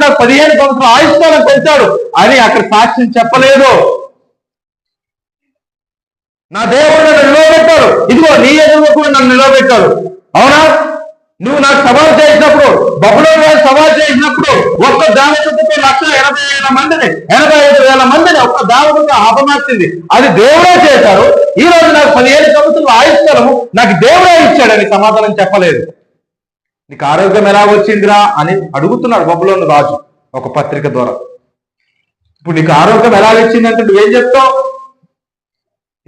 నాకు 15 సంవత్సరాలు ఆయుష్కాలం పెంచాడు అని అక్కడ సాక్ష్యం చెప్పలేదు. నా దేవుడు నన్ను నిలవబెట్టాడు, ఇదిగో నీ ఎదురు కూడా నన్ను నిలవబెట్టాడు. అవునా? నువ్వు నాకు సవాల్ చేసినప్పుడు, బబులోను వారు సవాల్ చేసినప్పుడు ఒక్క దావీదుతో 1,80,000 మందిని 85,000 మందిని ఒక్క దావీదుతో హతమార్చింది. అది దేవుడే చేశారు. ఈ రోజు నాకు 15 సంవత్సరాలు ఆయుష్కాలము నాకు దేవుడే ఇచ్చాడని సమాధానం చెప్పలేదు. నీకు ఆరోగ్యం ఎలా వచ్చిందిరా అని అడుగుతున్నాడు బబులోను రాజు ఒక పత్రిక ద్వారా. ఇప్పుడు నీకు ఆరోగ్యం ఎలా వచ్చిందంటే నువ్వేం చెప్తావు?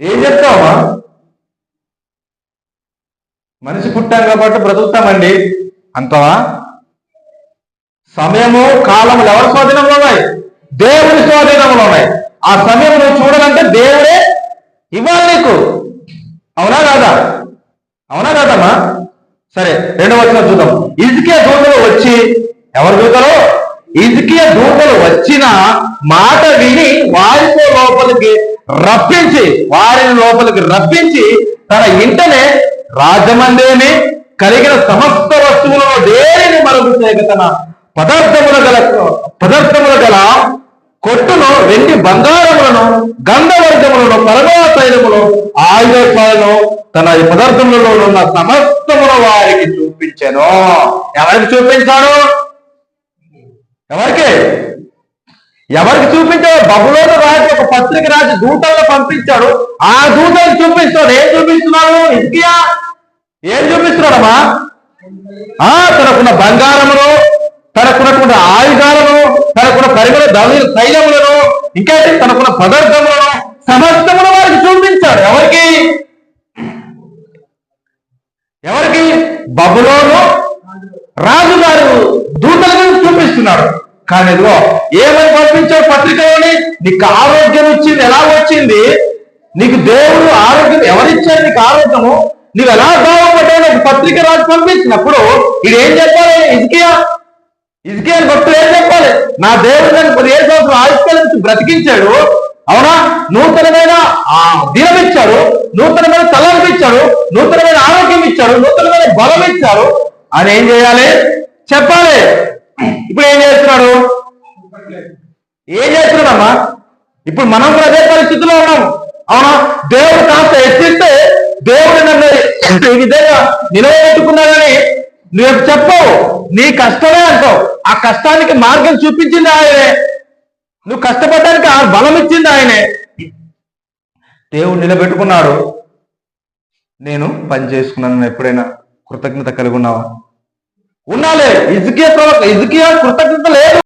ఏం చెప్తావా? మనిషి పుట్టాం కాబట్టి బ్రతుకుతామండి అంతవా? సమయము కాలములు ఎవరి స్వాధీనంలో ఉన్నాయి? దేవుని స్వాధీనంలో ఉన్నాయి. ఆ సమయం నువ్వు చూడాలంటే దేవుడే ఇవ్వాలి నీకు. అవునా కాదా? అవునా కాదమ్మా? సరే, 2వ వచనం చూద్దాం. హిజ్కియా దూతలు వచ్చి, ఎవరు దూతలు? హిజ్కియా దూతలు వచ్చిన మాట విని వారిని లోపలికి రప్పించి తన ఇంటనే రాజమందిరమే కలిగిన సమస్త వస్తువులను దేనిని మరుగు చేయక తన పదార్థముల గల కొట్టును, వెండి బంగారములను, గంధవర్గములను, పరమా తైలములు, ఆయుధాలను, తన పదార్థములలో ఉన్న సమస్తముల వారికి చూపించాను. ఎవరికి చూపించాడు? ఎవరికి చూపించాడు? బబులోను రాజు ఒక పత్రిక రాజు దూతలను పంపించాడు. ఆ దూతలు చూపిస్తాడు. ఏం చూపిస్తున్నాడు? హిజ్కియా ఏం చూపిస్తున్నాడమ్మా? తనకున్న బంగారమును, తనకున్నటువంటి ఆయుధాలను, తనకున్న పరిమళ తైలములను, ఇంకా తనకున్న పదార్థములను సమస్తముల వారికి చూపించాడు. ఎవరికి? బబులోను రాజుగారు దూతలను చూపిస్తున్నాడు. కానీ ఇదిగో ఏమని పంపించావు పత్రికలోని? నీకు ఆరోగ్యం వచ్చింది. ఎలా వచ్చింది? నీకు దేవుడు ఆరోగ్యం ఎవరిచ్చారు? నీకు ఆరోగ్యము నువ్వు ఎలా బాగుపడ్డావు? ఒక పత్రిక రాజు పంపించినప్పుడు ఇది ఏం చెప్పాలి? హిజ్కియా భక్తులు ఏం చెప్పాలి? నా దేవుడు నన్ను 15 సంవత్సరాలు ఆయుష్కాలం నుంచి బ్రతికించాడు. అవునా? నూతనమైన దినం ఇచ్చాడు, నూతనమైన తలంపు ఇచ్చాడు, నూతనమైన ఆరోగ్యం ఇచ్చాడు, నూతనమైన బలం ఇచ్చాడు అని ఏం చేయాలి? చెప్పాలి. ఇప్పుడు ఏం చేస్తున్నాడమ్మా? ఇప్పుడు మనం కూడా అదే పరిస్థితిలో ఉన్నాం. అవునా? దేవుడు కాస్త హెచ్చిస్తే దేవుడు నన్ను ఈ విధంగా నిలబెట్టుకున్నాడని నువ్వు చెప్పవు. నీ కష్టమే అంటావు. ఆ కష్టానికి మార్గం చూపించింది ఆయనే. నువ్వు కష్టపడడానికి ఆ బలం ఇచ్చింది ఆయనే. దేవుడు నిలబెట్టుకున్నాడు. నేను పని చేసుకున్నాను. ఎప్పుడైనా కృతజ్ఞత కలిగి ఉన్నావా? ఉండాలి. హిజ్కియా కృతజ్ఞత లేదు.